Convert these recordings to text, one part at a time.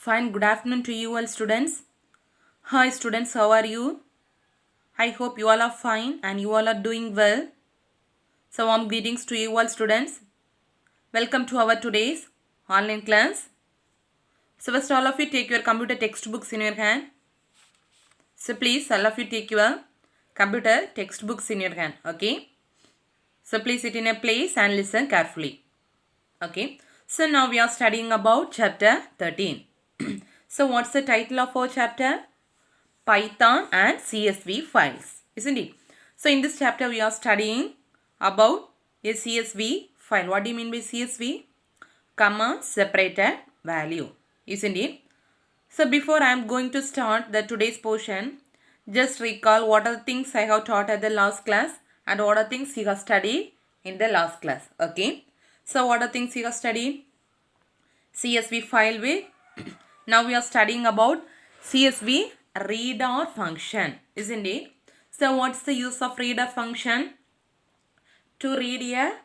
Fine, good afternoon to you all students. Hi students, how are you? I hope you all are fine and you all are doing well. So warm greetings to you all students. Welcome to our today's online class. So first all of you take your computer textbooks in your hand. So please all of you take your computer textbooks in your hand. Okay. So please sit in a place and listen carefully. Okay. So now we are studying about chapter 13. So what's the title of our chapter? Python and CSV files, isn't it? So in this chapter we are studying about a CSV file. What do you mean by CSV? Comma separated value, isn't it? So before I am going to start the today's portion, just recall what are the things I have taught at the last class and what are things you have studied in the last class. Okay. So what are things you have studied? CSV file with now we are studying about CSV reader function, isn't it? So what's the use of reader function? To read a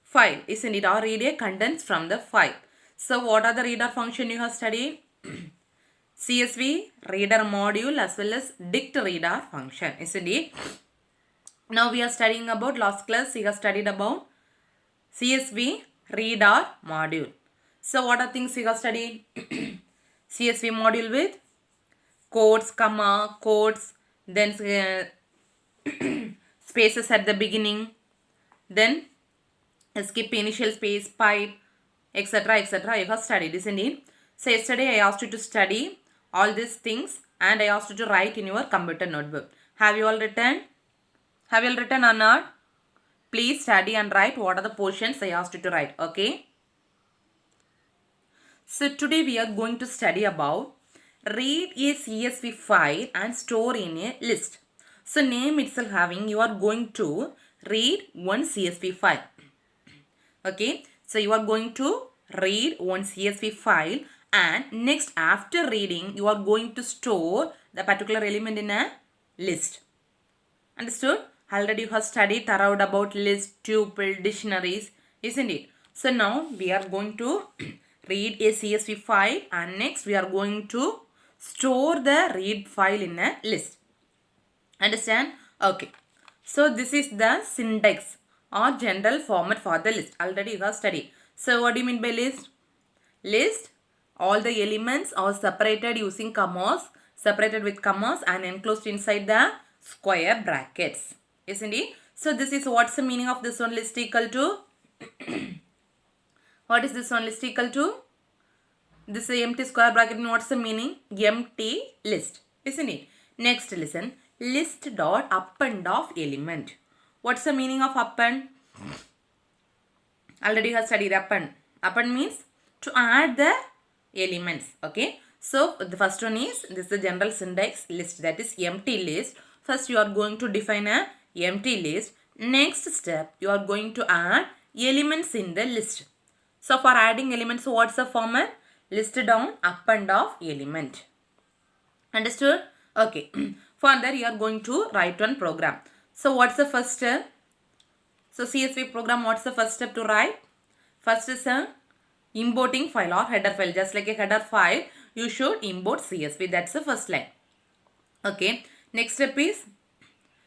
file, isn't it? Or read a contents from the file. So what are the reader function you have studied? CSV reader module as well as dict reader function, isn't it? Now we are studying about last class we have studied about CSV reader module. So what are things we have studied? CSV module with quotes, comma, quotes, then spaces at the beginning, then skip initial space, pipe, etc. etc. You have studied, isn't it? So yesterday I asked you to study all these things and I asked you to write in your computer notebook. Have you all written? Have you all written or not? Please study and write what are the portions I asked you to write. Okay. So today we are going to study about read a CSV file and store in a list. So name itself having you are going to read one CSV file. Okay. So you are going to read one CSV file and next after reading you are going to store the particular element in a list. Understood? Already you have studied thorough about list, tuple, dictionaries, isn't it? So now we are going to read a CSV file and next we are going to store the read file in a list. Understand? Okay. So this is the syntax or general format for the list. Already you have studied. So what do you mean by list? List, all the elements are separated using commas, separated with commas and enclosed inside the square brackets. Isn't it? So this is what's the meaning of this one list equal to? What is this one list equal to? This is empty square bracket. What's the meaning? Empty list. Isn't it? Next listen. List dot append of element. What's the meaning of append? Already you have studied append. Append means to add the elements. Okay. So the first one is this is the general syntax list, that is empty list. First you are going to define a empty list. Next step you are going to add elements in the list. So for adding elements, what's the format? List down append of element. Understood? Okay. Further you are going to write one program. So what's the first step? So CSV program, what's the first step to write? First is a importing file or header file. Just like a header file, you should import CSV. That's the first line. Okay. Next step is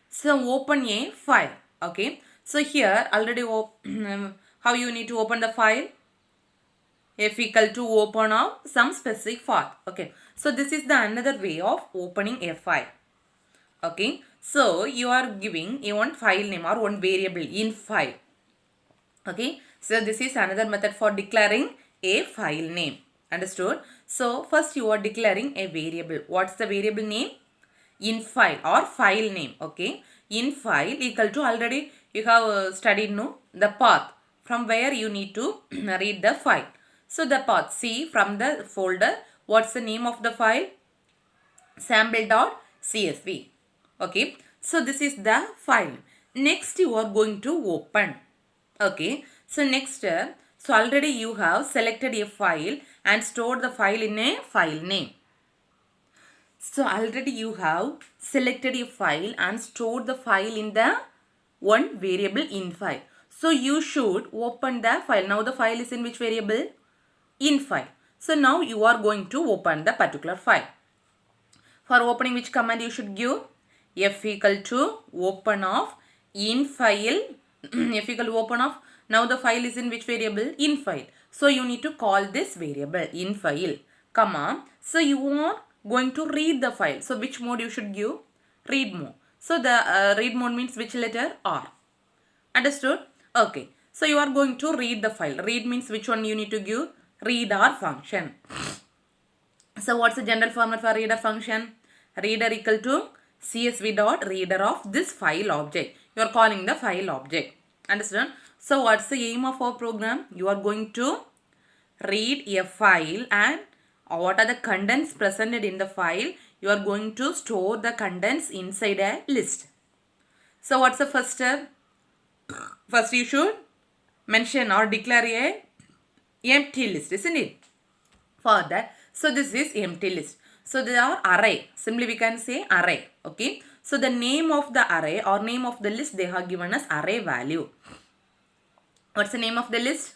so open a file. Okay. So here already how you need to open the file? F equal to open of some specific file. Okay. So this is the another way of opening a file. Okay. So you are giving a one file name or one variable in file. Okay. So this is another method for declaring a file name. Understood? So first you are declaring a variable. What's the variable name? In file or file name. Okay. In file equal to already you have studied no the path from where you need to read the file. So the path, see from the folder, what's the name of the file? Sample.csv. Okay. So this is the file. Next you are going to open. Okay. So next, so already you have selected a file and stored the file in a file name. So already you have selected a file and stored the file in the one variable in file. So you should open the file. Now the file is in which variable? In file. So now you are going to open the particular file. For opening, which command you should give? F equal to open of in file. F equal to open of. Now the file is in which variable? In file. So you need to call this variable in file, comma. So you are going to read the file. So which mode you should give? Read mode. So the read mode means which letter? R. Understood? Okay. So you are going to read the file. Read means which one you need to give? Read R function. So what's the general format for reader function? Reader equal to CSV dot reader of this file object. You are calling the file object. Understand? So what's the aim of our program? You are going to read a file and what are the contents presented in the file? You are going to store the contents inside a list. So what's the first step? First you should mention or declare a empty list, isn't it? For that, so this is empty list. So there are array. Simply we can say array. Okay. So the name of the array or name of the list they have given us array value. What's the name of the list?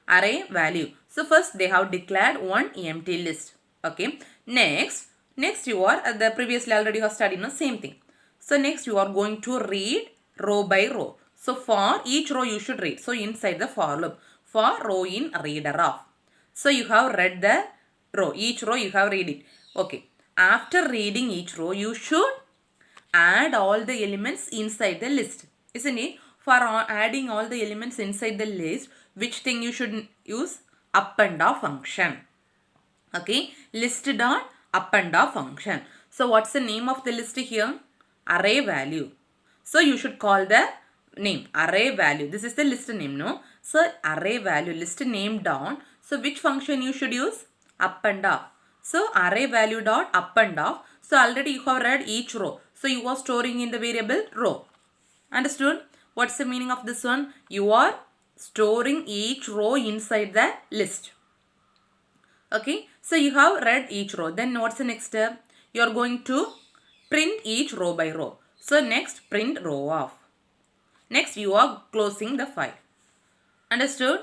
Array value. So first they have declared one empty list. Okay. Next you are the previously already have studied the same thing. So next you are going to read row by row. So for each row you should read. So inside the for loop, for row in reader of. So you have read the row. Each row you have read it. Okay. After reading each row, you should add all the elements inside the list. Isn't it? For adding all the elements inside the list, which thing you should use? Append of function. Okay. List dot append of function. So what's the name of the list here? Array value. So you should call the name array value. This is the list name, no? So array value list name down. So which function you should use? Append of. So array value dot append of. So already you have read each row. So you are storing in the variable row. Understood? What's the meaning of this one? You are storing each row inside the list. Okay. So you have read each row. Then what's the next step? You are going to print each row by row. So next print row of. Next you are closing the file. Understood?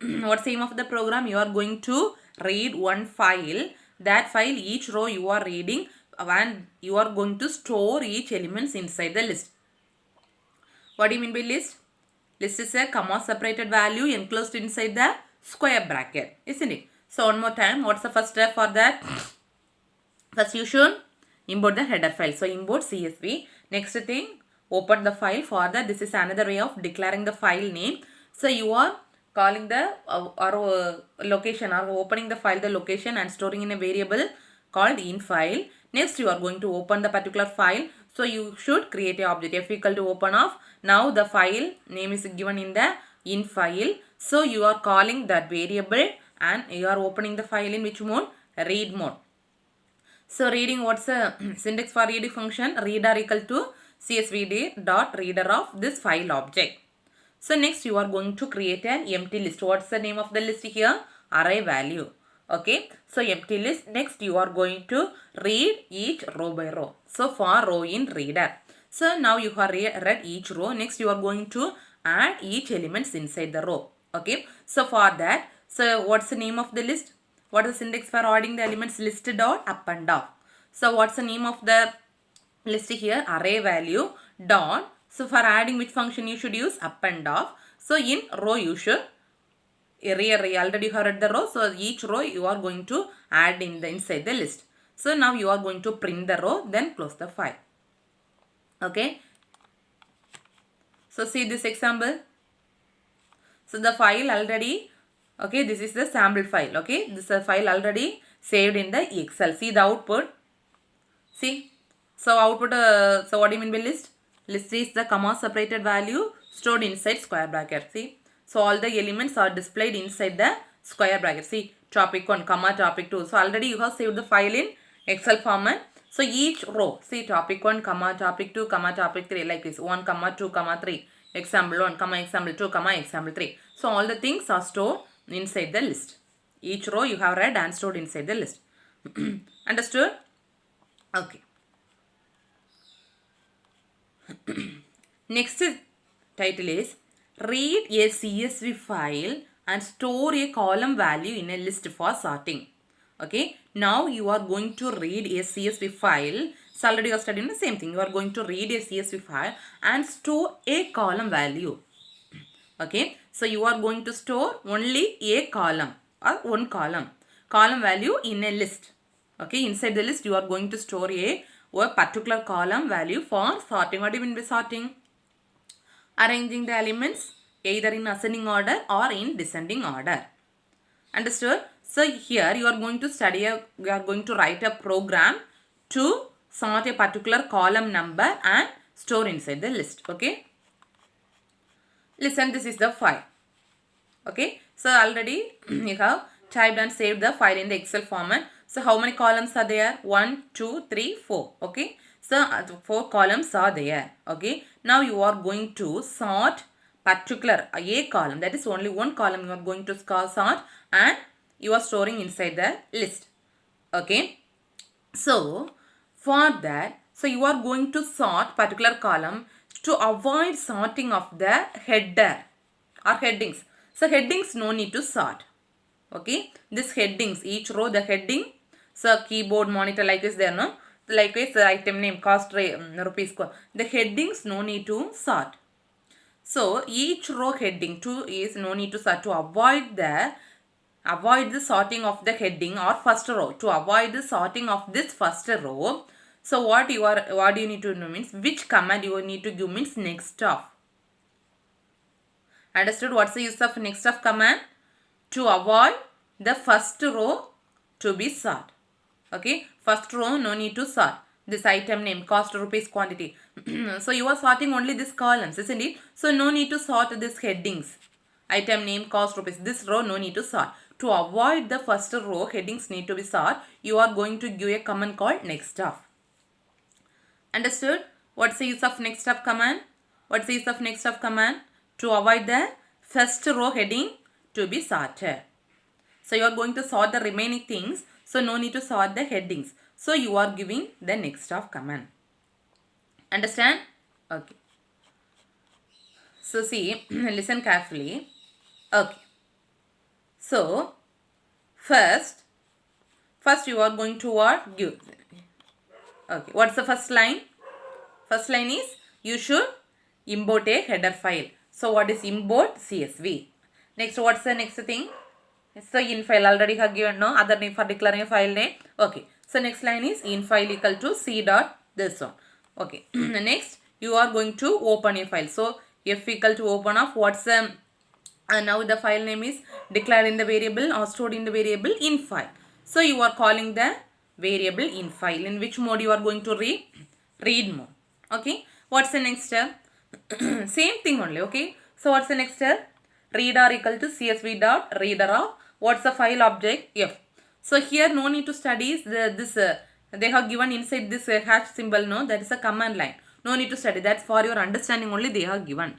What's the aim of the program? You are going to read one file. That file, each row you are reading and you are going to store each elements inside the list. What do you mean by list? List is a comma separated value enclosed inside the square bracket, isn't it? So one more time, what's the first step for that? First you should import the header file. So import CSV. Next thing, open the file. For that, this is another way of declaring the file name. So you are calling the location or opening the file, the location and storing in a variable called in file. Next you are going to open the particular file. So you should create a object f equal to open of. Now the file name is given in the in file. So you are calling that variable and you are opening the file in which mode? Read mode. So reading, what's the syntax for reading function? Reader equal to CSV dot reader of this file object. So next you are going to create an empty list. What's the name of the list here? Array value. Okay. So empty list. Next you are going to read each row by row. So for row in reader. So now you have read each row. Next you are going to add each elements inside the row. Okay. So for that, so what's the name of the list? What is the syntax for adding the elements? List dot append of. So what's the name of the list here? Array value dot. So for adding which function you should use? Append of. So in row you should already you have read the row. So each row you are going to add in the inside the list. So now you are going to print the row, then close the file. Okay. So see this example. So the file already, okay, this is the sample file. Okay, this is a file already saved in the Excel. See the output. See. So output, so what do you mean by list? List is the comma separated value stored inside square bracket. See. So all the elements are displayed inside the square bracket. See, topic 1, comma topic 2. So already you have saved the file in Excel format. So each row, see topic 1, comma topic 2, comma topic 3, like this. 1, comma 2, comma 3. Example 1, comma example 2, comma example 3. So all the things are stored inside the list. Each row you have read and stored inside the list. Understood? Okay. Next title is read a CSV file and store a column value in a list for sorting. Okay, now you are going to read a CSV file. So already you are studying the same thing. You are going to read a CSV file and store a column value. Okay, so you are going to store only a column or one column value in a list. Okay, inside the list you are going to store a particular column value for sorting. What do you mean by sorting? Arranging the elements either in ascending order or in descending order. Understood? So here you are going to you are going to write a program to sort a particular column number and store inside the list. Okay. Listen, this is the file. Okay. So already you have typed and saved the file in the Excel format. So how many columns are there? 1, 2, 3, 4. Okay. So 4 columns are there. Okay. Now you are going to sort particular a column. That is only one column you are going to sort and you are storing inside the list. Okay. So for that, so you are going to sort particular column to avoid sorting of the header or headings. So headings no need to sort. Okay. This headings, each row the heading. So keyboard, monitor like this there, no? Likewise the item name, cost, rupees score. The headings no need to sort. So each row heading 2 is no need to sort to avoid the sorting of the heading or first row. To avoid the sorting of this first row. So what do you need to know means which command you need to give means next of. Understood? What's the use of next of command? To avoid the first row to be sort. Okay, first row no need to sort. This item name, cost, rupees, quantity. So you are sorting only these columns, isn't it? So no need to sort these headings. Item name, cost, rupees. This row no need to sort. To avoid the first row headings need to be sort, you are going to give a command called next of. Understood? What's the use of next of command? What's the use of next of command? To avoid the first row heading to be sorted. So you are going to sort the remaining things. So no need to sort the headings. So you are giving the next of command. Understand? Okay. So see, listen carefully. Okay. So first you are going to what? Give. Okay. What's the first line? First line is you should import a header file. So what is import? CSV. Next, what's the next thing? So in file already have given no other name for declaring a file name. Okay. So next line is in file equal to c dot this one. Okay. Next you are going to open a file. So f equal to open of what's now the file name is declared in the variable or stored in the variable in file. So you are calling the variable in file. In which mode you are going to read? Read mode. Okay. What's the next step? Same thing only. Okay. So what's the next step? Reader equal to csv dot reader of what's the file object? F. So here no need to study they have given inside this hash symbol, no, that is a command line. No need to study. That's for your understanding only they have given.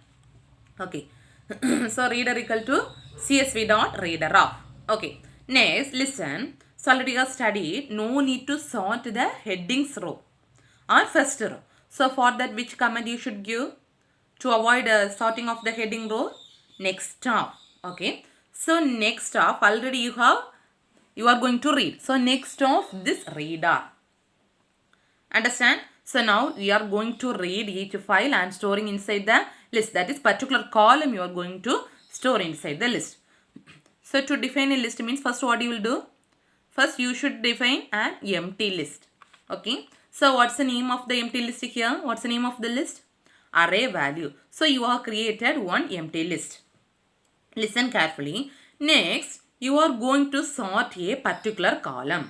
Okay. So reader equal to csv dot reader of. Okay. Next, listen. So already you have studied. No need to sort the headings row or first row. So for that, which command you should give to avoid sorting of the heading row? Next of. Okay. So next of already you are going to read. So next of this reader. Understand? So now we are going to read each file and storing inside the list. That is particular column you are going to store inside the list. So to define a list means first what you will do? First you should define an empty list. Okay. So what's the name of the empty list here? What's the name of the list? Array value. So you have created one empty list. Listen carefully. Next, you are going to sort a particular column.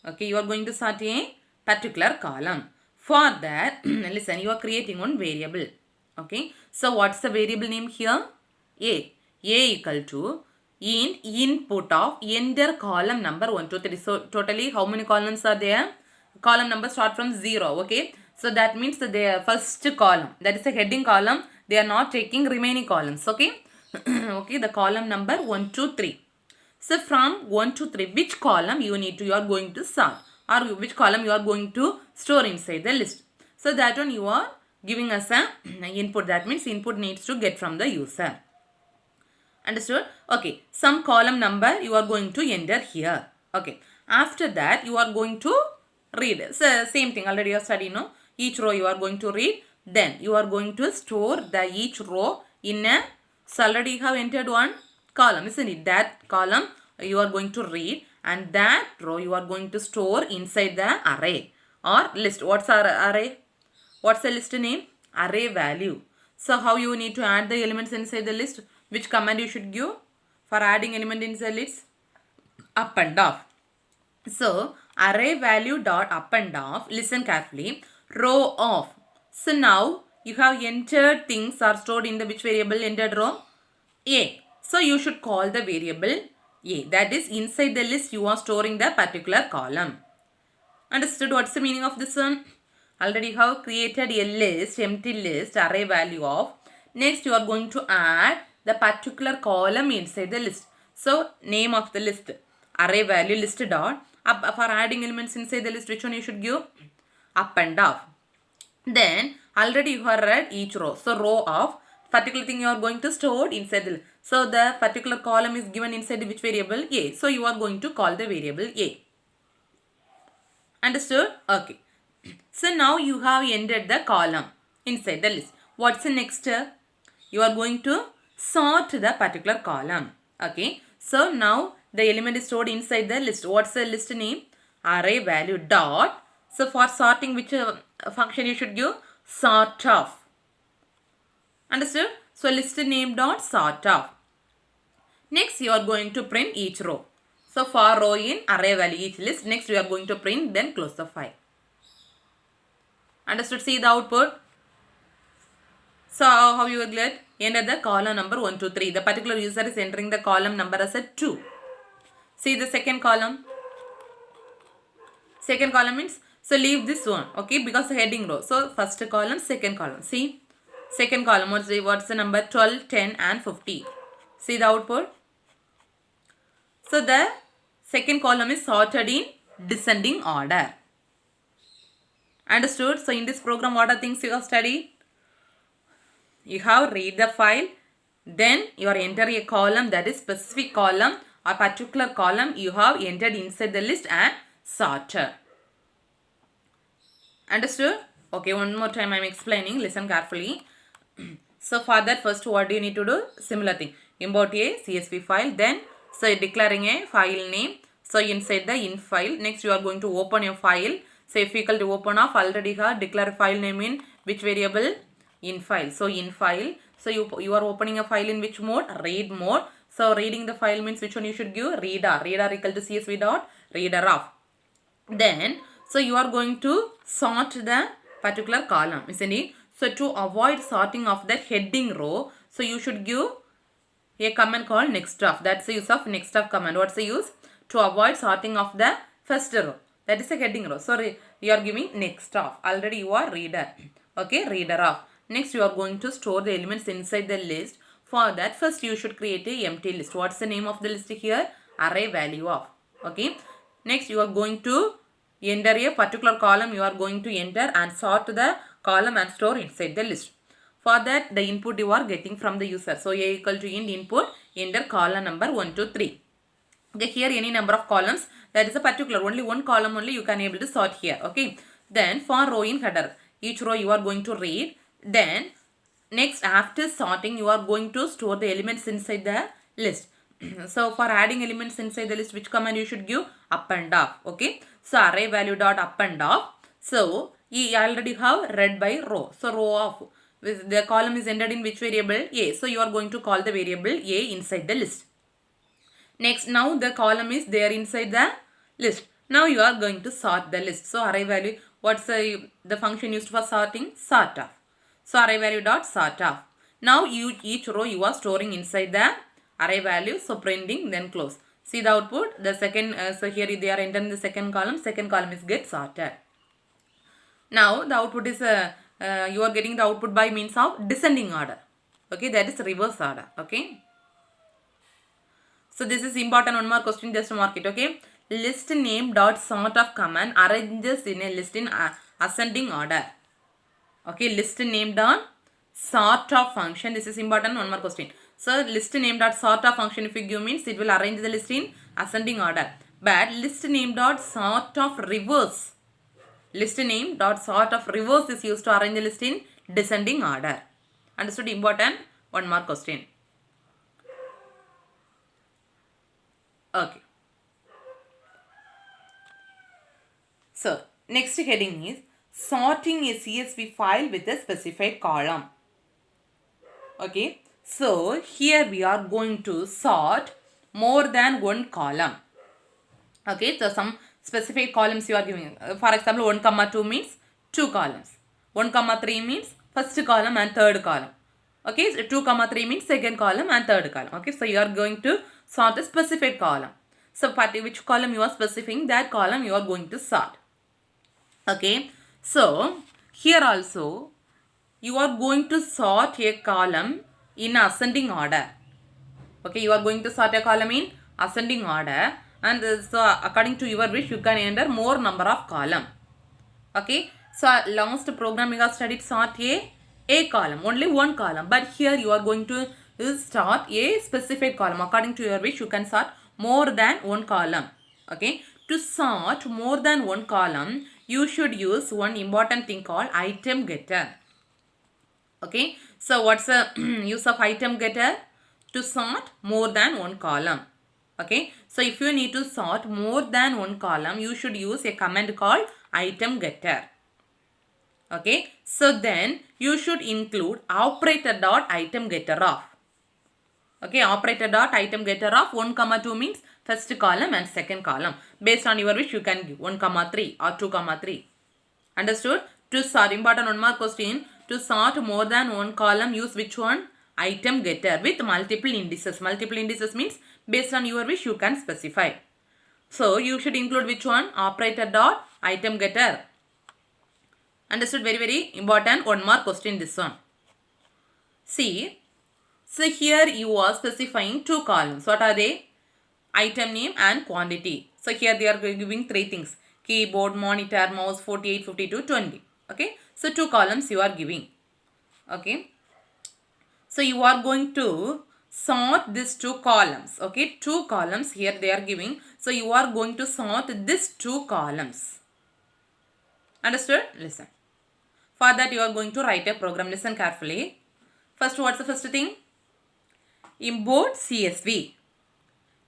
Okay, you are going to sort a particular column. For that, listen, you are creating one variable. Okay, so what's the variable name here? A. A equal to input of enter column number 1, 2, 3. So totally how many columns are there? Column number start from 0. Okay, so that means that the first column, that is a heading column, they are not taking remaining columns. Okay. Okay, the column number 1, 2, 3. So from 1 to 3, which column you are going to sort, or which column you are going to store inside the list. So that one you are giving us a input. That means input needs to get from the user. Understood? Okay. Some column number you are going to enter here. Okay. After that, you are going to read. So, same thing. Already you have studied, no? Each row you are going to read. Then you are going to store the each row in a. So, already you have entered one column, isn't it? That column you are going to read, and that row you are going to store inside the array or list. What's our array? What's the list name? Array value. So how you need to add the elements inside the list? Which command you should give for adding element inside list? Up and off. So array value dot up and off. Listen carefully. Row of. So now you have entered things are stored in the which variable entered row? A. So you should call the variable A. That is inside the list you are storing the particular column. Understood what's the meaning of this one? Already you have created a list, empty list, array value of. Next you are going to add the particular column inside the list. So name of the list, array value list dot. For adding elements inside the list, which one you should give? Up and off. Then already you have read each row. So row of particular thing you are going to store inside the list. So the particular column is given inside which variable? A. So you are going to call the variable A. Understood? Okay. So now you have entered the column inside the list. What's the next step? You are going to sort the particular column. Okay. So now the element is stored inside the list. What's the list name? Array value dot. So for sorting, which function you should give? Sort of. Understood? So list name dot sort of. Next you are going to print each row. So for row in array value each list. Next we are going to print, then close the file. Understood? See the output. So how you will get? Enter the column number 1, 2, 3. The particular user is entering the column number as a 2. See the second column. Second column means, so leave this one, okay, because the heading row. So first column, second column. See, second column, what's the number? 12, 10 and 50. See the output. So the second column is sorted in descending order. Understood? So in this program, what are things you have studied? You have read the file, then you are entering a column, that is specific column or particular column you have entered inside the list and sorted. Understood? Okay, one more time I am explaining. Listen carefully. So for that, first what do you need to do? Similar thing. Import a CSV file. Then so declaring a file name. So inside the in file. Next you are going to open your file. So if equal to open off, already have declare file name in which variable? In file. So in file. So you are opening a file in which mode? Read mode. So reading the file means which one you should give? Reader. Reader equal to CSV dot reader of. Then so you are going to sort the particular column, isn't it? So to avoid sorting of the heading row, so you should give a command called next of. That's the use of next of command. What's the use? To avoid sorting of the first row. That is a heading row. So you are giving next of. Already you are reader. Okay, reader of. Next you are going to store the elements inside the list. For that, first you should create a empty list. What's the name of the list here? Array value of. Okay. Next you are going to enter a particular column, you are going to enter and sort the column and store inside the list. For that, the input you are getting from the user. So a equal to int input, enter column number 1, 2, 3. Okay, here any number of columns, that is a particular, only one column only you can able to sort here. Okay. Then for row in header, each row you are going to read. Then next after sorting, you are going to store the elements inside the list. So for adding elements inside the list, which command you should give? Up and off. Okay. So array value dot up and off. So you already have read by row. So row of the column is entered in which variable? A. So you are going to call the variable A inside the list. Next, now the column is there inside the list. Now you are going to sort the list. So array value, what's the function used for sorting? Sort of. So array value dot sort of. Now each row you are storing inside the array value. So printing, then close. See the output. The second, so here they are entering the second column. Second column is get sorted. Now the output is you are getting the output by means of descending order. Okay, that is reverse order. Okay. So this is important. One more question, just mark it. Okay. List name dot sort of command arranges in a list in ascending order. Okay. List name dot sort of function. This is important. One more question. So list name dot sort of function if you give means it will arrange the list in ascending order. But list name dot sort of reverse. List name dot sort of reverse is used to arrange the list in descending order. Understood? Important 1 mark question. Okay. So next heading is sorting a CSV file with a specified column. Okay. So here we are going to sort more than one column. Okay. So some specific columns you are giving. For example, 1 comma 2 means 2 columns. 1 comma 3 means first column and third column. Okay. So 2 comma 3 means second column and third column. Okay. So you are going to sort a specific column. So which column you are specifying, that column you are going to sort. Okay. So here also you are going to sort a column in ascending order. Okay. You are going to sort a column in ascending order, and so according to your wish you can enter more number of column. Okay. So last program you have studied sort a column, only one column, but here you are going to sort a specific column. According to your wish you can sort more than one column. Okay. To sort more than one column, you should use one important thing called item getter. Okay. So what's the use of item getter? To sort more than one column. Okay. So if you need to sort more than one column, you should use a command called item getter. Okay. So then you should include operator dot item getter of. Okay. Operator dot item getter of 1 comma 2 means first column and second column. Based on your wish you can give 1 comma 3 or 2 comma 3. Understood? To sort, important 1 mark question. To sort more than one column, use which one? Item getter with multiple indices. Multiple indices means based on your wish you can specify. So you should include which one? Operator dot item getter. Understood? Very, very important 1 mark question this one. See, so here you are specifying 2 columns. What are they? Item name and quantity. So here they are giving 3 things. Keyboard, monitor, mouse, 48, 52, 20. Okay. So 2 columns you are giving. Okay. So you are going to sort these 2 columns. Okay. 2 columns here they are giving. So you are going to sort these 2 columns. Understood? Listen. For that you are going to write a program. Listen carefully. First, what's the first thing? Import CSV.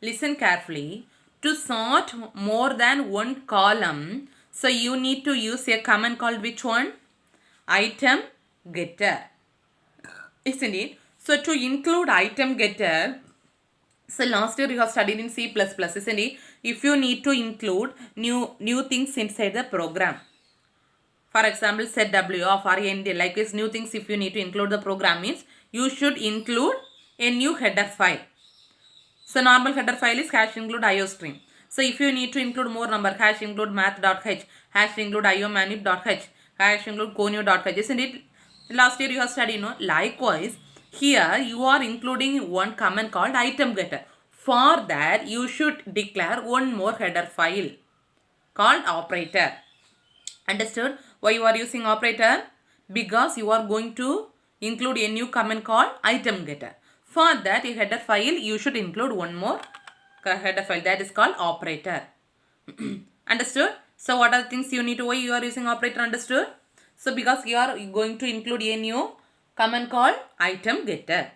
Listen carefully. To sort more than one column, so you need to use a command called which one? Item getter. Isn't it? So to include item getter, so last year you have studied in C++, isn't it? If you need to include new things inside the program. For example, set W or for ND, like this new things if you need to include the program means you should include a new header file. So normal header file is hash include iostream. So if you need to include more number, hash include math.h, hash include iomanip.h, hash include conio.h. Isn't it? Last year you have studied, no? Likewise, here you are including one command called item getter. For that, you should declare one more header file called operator. Understood? Why you are using operator? Because you are going to include a new command called item getter. For that, a header file, you should include one more header file, that is called operator. Understood? So what are the things you need to, why you are using operator? Understood? So because you are going to include a new command called item getter.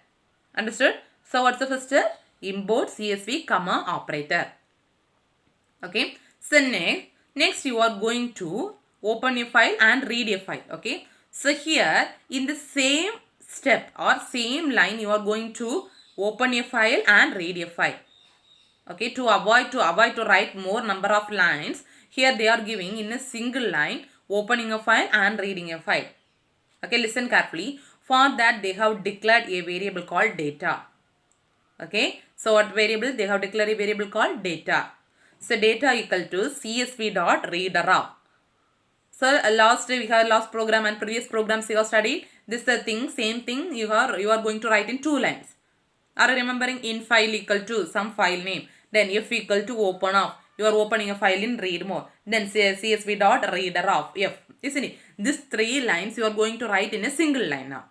Understood? So what's the first step? Import CSV comma operator. Okay. So next you are going to open a file and read a file. Okay. So here in the same step or same line you are going to open a file and read a file. Okay, to avoid to write more number of lines, here they are giving in a single line opening a file and reading a file. Okay, listen carefully. For that they have declared a variable called data. Okay, so what variable? They have declared a variable called data. So data equal to CSV dot reader of. So we have last program and previous programs you have studied. This is the thing, same thing you are going to write in 2 lines. Are you remembering? In file equal to some file name. Then F equal to open of. You are opening a file in read mode. Then say CSV dot reader of F. Isn't it? These 3 lines you are going to write in a single line now.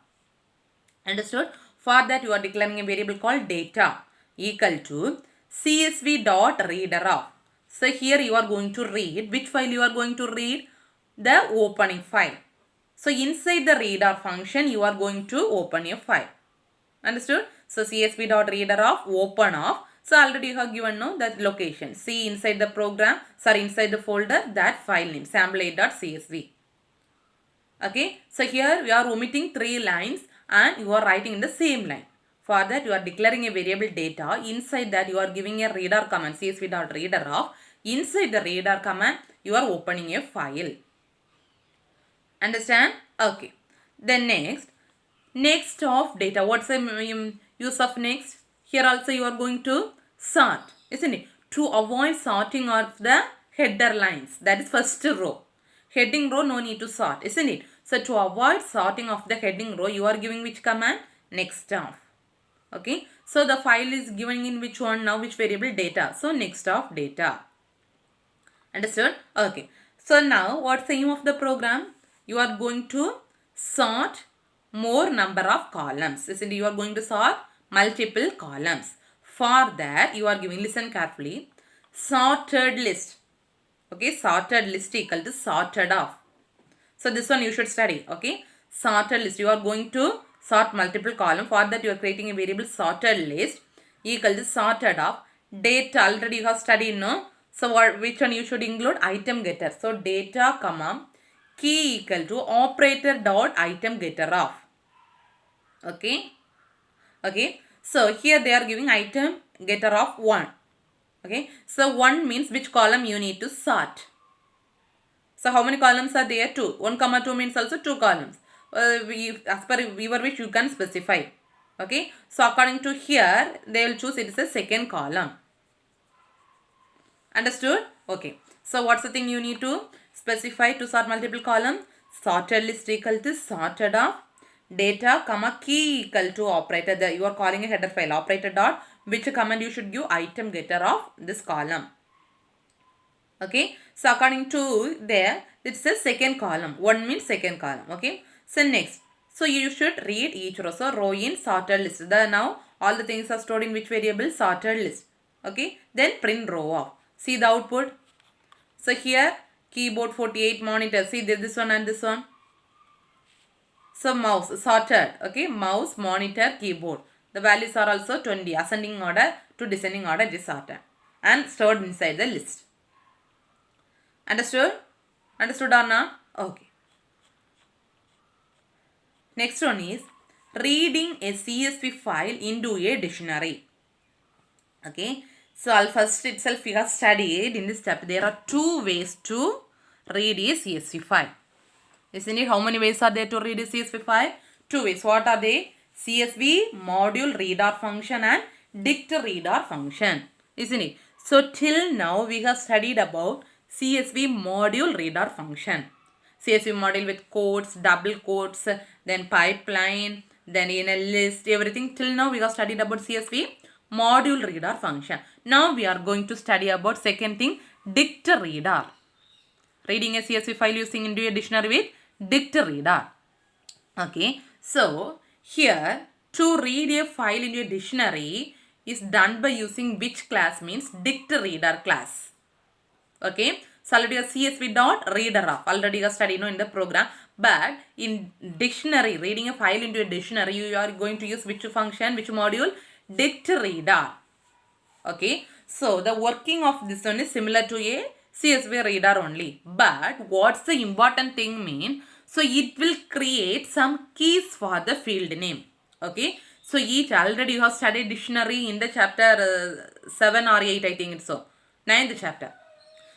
Understood? For that you are declaring a variable called data equal to CSV dot reader of. So here you are going to read. Which file you are going to read? The opening file. So inside the reader function you are going to open a file. Understood? So CSV dot reader of open of. So already you have given no that location. See inside the program, sorry, inside the folder that file name sample8.csv. Okay. So here we are omitting 3 lines and you are writing in the same line. For that you are declaring a variable data. Inside that you are giving a reader command CSV dot reader of. Inside the reader command you are opening a file. Understand? Okay. Then next of data. What's the use of next? Here also you are going to sort, isn't it? To avoid sorting of the header lines. That is first row. Heading row no need to sort, isn't it? So to avoid sorting of the heading row, you are giving which command? Next of. Okay. So the file is given in which one now? Which variable? Data. So next of data. Understood? Okay. So now what's the aim of the program? You are going to sort more number of columns. Isn't it? You are going to sort multiple columns. For that you are giving, listen carefully, sorted list. Okay, sorted list equal to sorted of. So this one you should study. Okay, sorted list. You are going to sort multiple columns. For that you are creating a variable sorted list equal to sorted of. Data already you have studied, no? So which one you should include? Item getter. So data comma key equal to operator dot item getter of. Okay. Okay. So here they are giving item getter of 1. Okay. So 1 means which column you need to sort. So how many columns are there? 2. 1 comma 2 means also 2 columns. As per your wish you can specify. Okay. So according to here they will choose it is a second column. Understood? Okay. So what's the thing you need to specify to sort multiple columns? Sorted list equal to sorted of data comma key equal to operator. You are calling a header file operator dot which command you should give item getter of this column. Okay. So according to there it's a second column. 1 means second column. Okay. So next. So you should read each row. So row in sorted list. Now all the things are stored in which variable? Sorted list. Okay. Then print row of. See the output. So here keyboard 48 monitor. See this one and this one. So mouse sorted. Okay. Mouse, monitor, keyboard. The values are also 20. Ascending order to descending order is sorted. And stored inside the list. Understood? Understood or not? Okay. Next one is reading a CSV file into a dictionary. Okay. So first itself we have studied in this chapter. There are 2 ways to read a CSV file. Isn't it? How many ways are there to read a CSV file? 2 ways. What are they? CSV module reader function and dict reader function. Isn't it? So till now we have studied about CSV module reader function. CSV module with quotes, double quotes, then pipeline, then in a list, everything. Till now we have studied about CSV module reader function. Now we are going to study about second thing, dict reader. Reading a CSV file using into a dictionary with dict reader. Okay. So here to read a file into a dictionary is done by using which class? Means dict reader class. Okay. So already a CSV dot reader of. Already you studied in the program. But in dictionary, reading a file into a dictionary, you are going to use which function, which module? Dict reader. Okay. So the working of this one is similar to a CSV reader only. But what's the important thing mean? So it will create some keys for the field name. Okay. So each already you have studied dictionary in the chapter 7 or 8 I think it's so. 9th chapter.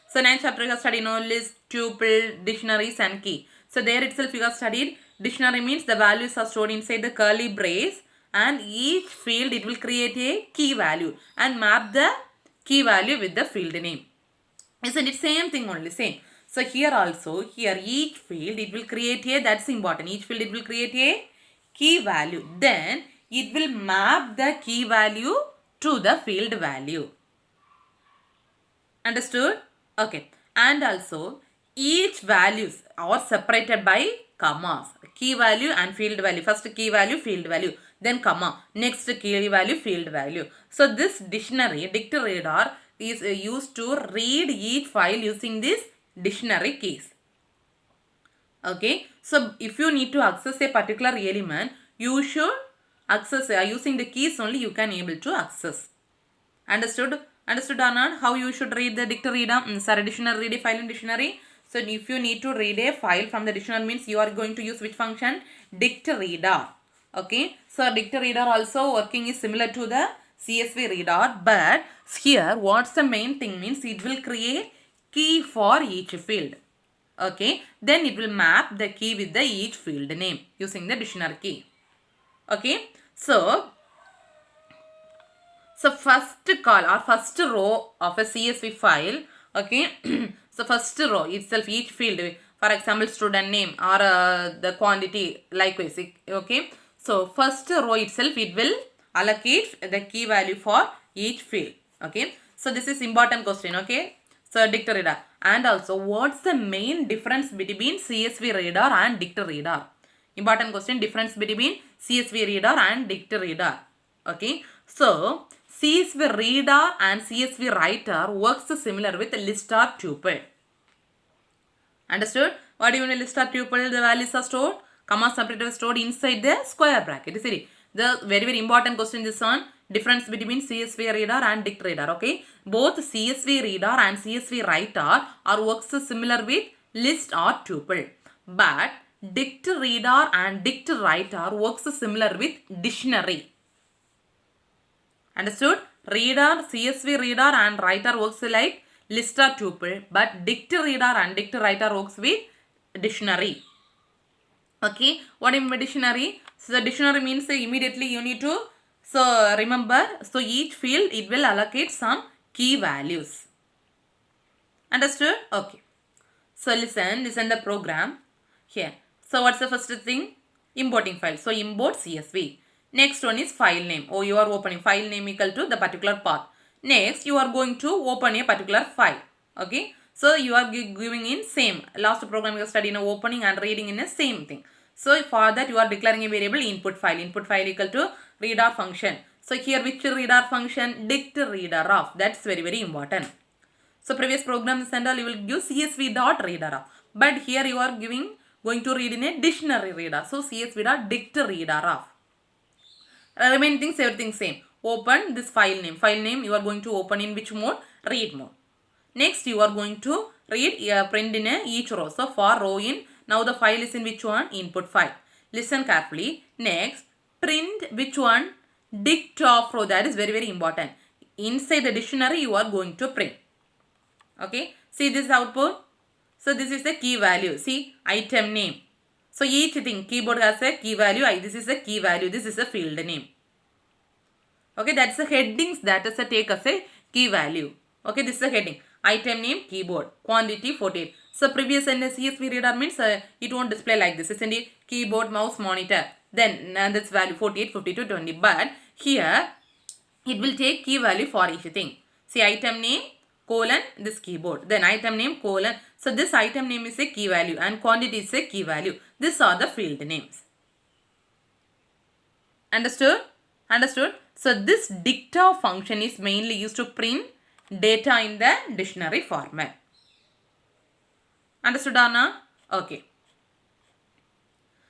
So 9th chapter you have studied list, tuple, dictionaries and key. So there itself you have studied dictionary means the values are stored inside the curly brace and each field it will create a key value and map the key value with the field name. Isn't it same thing only same. So here also here each field it will create a, that's important, each field it will create a key value. Then it will map the key value to the field value. Understood? Okay. And also each values are separated by commas. Key value and field value. First key value, field value. then comma, next key value, field value. So this dictionary, dictReader, is used to read each file using this dictionary keys. Okay, so if you need to access a particular element, you should access using the keys only you can able to access. Understood? Understood or not? How you should read the dictReader? Sorry, dictionary, read a file in dictionary. So if you need to read a file from the dictionary, means you are going to use which function? dictReader. Okay, so dictReader also working is similar to the CSV reader, but here what's the main thing means it will create key for each field. Okay, then it will map the key with the each field name using the dictionary key. Okay, so first call or first row of a CSV file. Okay, so first row itself, each field, for example student name or the quantity, likewise. Okay, so first row itself it will allocate the key value for each field. Okay, so this is important question. Okay, so dictReader. And also, what's the main difference between CSV reader and dictReader? Important question, difference between CSV reader and dictReader. Okay, so CSV reader and CSV writer works similar with list or tuple. Understood? What do you mean list or tuple? The values are stored, comma separator stored inside the square bracket. See, the very important question this one. Difference between CSV reader and dictReader. Okay, both CSV reader and CSV writer are works similar with list or tuple, but dictReader and dictWriter works similar with dictionary. Understood? Reader, CSV reader and writer works like list or tuple, but dictReader and dictWriter works with dictionary. Okay, what is dictionary? So the dictionary means immediately you need to remember, so each field it will allocate some key values. Understood? Okay. So listen the program here. So what's the first thing? Importing file. So import CSV. Next one is file name. Oh, you are opening file name equal to the particular path. Next, you are going to open a particular file. Okay. So you are giving in same. Last program you studied in opening and reading in the same thing. So for that you are declaring a variable input file. Input file equal to reader function. So here which reader function? dictReader of. That's very important. So previous programs and all you will give CSV dot reader of. But here you are going to read in a dictionary reader. So CSV dot dictReader of. Remaining things everything same. Open this file name. File name you are going to open in which mode? Read mode. Next you are going to read print in each row. So for row in, now the file is in which one? Input file. Listen carefully. Next, print which one? Dict of row. That is very important. Inside the dictionary you are going to print. Okay. See this output. So this is the key value. See item name. So each thing, keyboard has a key value. This is a key value. This is a field name. Okay, that's the headings that is a take as a key value. Okay, this is a heading. Item name, keyboard, quantity 48. So previous and CSV reader means it won't display like this. Isn't it? Keyboard, mouse, monitor. Then that's value 48, 52, 20. But here it will take key value for each thing. See item name, colon, this keyboard. Then item name, colon. So this item name is a key value and quantity is a key value. These are the field names. Understood? Understood? So this dicta function is mainly used to print data in the dictionary format. Understood, Anna? Okay.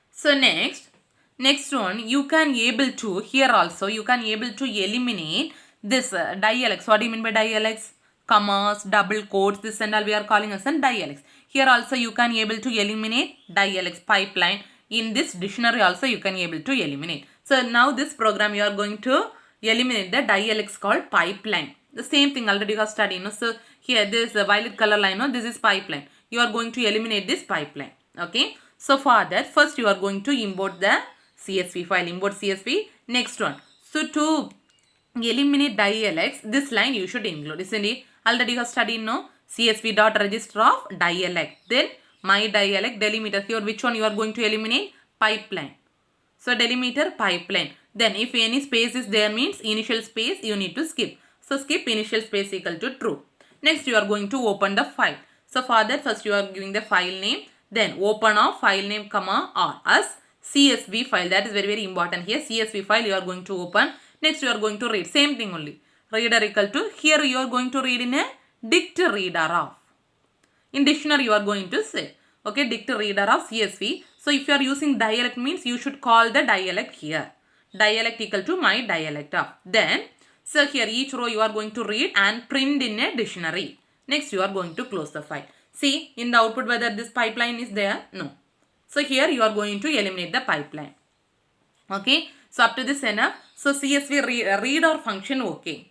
So next one you can able to, here also you can able to eliminate this dialects. What do you mean by dialects? Commas, double quotes, this and all we are calling as dialects. Here also you can able to eliminate dialects, pipeline. In this dictionary also you can able to eliminate. So now this program you are going to eliminate the dialects called pipeline. The same thing already you have studied. No? So here this violet color line, no? This is pipeline. You are going to eliminate this pipeline. Okay. So for that first you are going to import the CSV file. Import CSV. Next one. So to eliminate dialects, this line you should include. Isn't it? Already you have studied, no? CSV dot register of dialect. Then my dialect delimiter. Here which one you are going to eliminate? Pipeline. So delimiter pipeline. Then if any space is there means initial space you need to skip. So skip initial space equal to true. Next you are going to open the file. So for that first you are giving the file name. Then open of file name comma or as CSV file. That is very, very important here. CSV file you are going to open. Next you are going to read. Same thing only. Reader equal to, here you are going to read in a dict reader of. In dictionary you are going to say. Okay, dict reader of CSV. So if you are using dialect means you should call the dialect here. Dialect equal to my dialect of. Then, so here each row you are going to read and print in a dictionary. Next you are going to close the file. See in the output whether this pipeline is there? No. So here you are going to eliminate the pipeline. Okay. So up to this enough. So CSV reader function okay.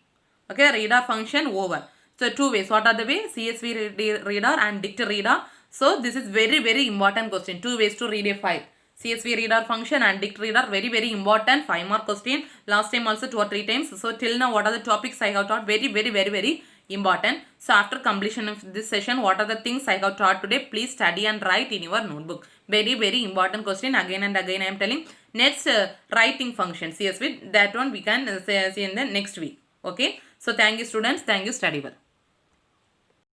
Okay, reader function over. So two ways. What are the ways? CSV reader and dict reader. So this is very, very important question. Two ways to read a file. CSV reader function and dict reader, very, very important. 5 mark question. Last time also 2 or 3 times. So till now what are the topics I have taught? Very, very, very, very important. So after completion of this session, what are the things I have taught today? Please study and write in your notebook. Very, very important question. Again and again I am telling. Next writing function CSV, that one we can see in the next week. Okay. So thank you students. Thank you, study well.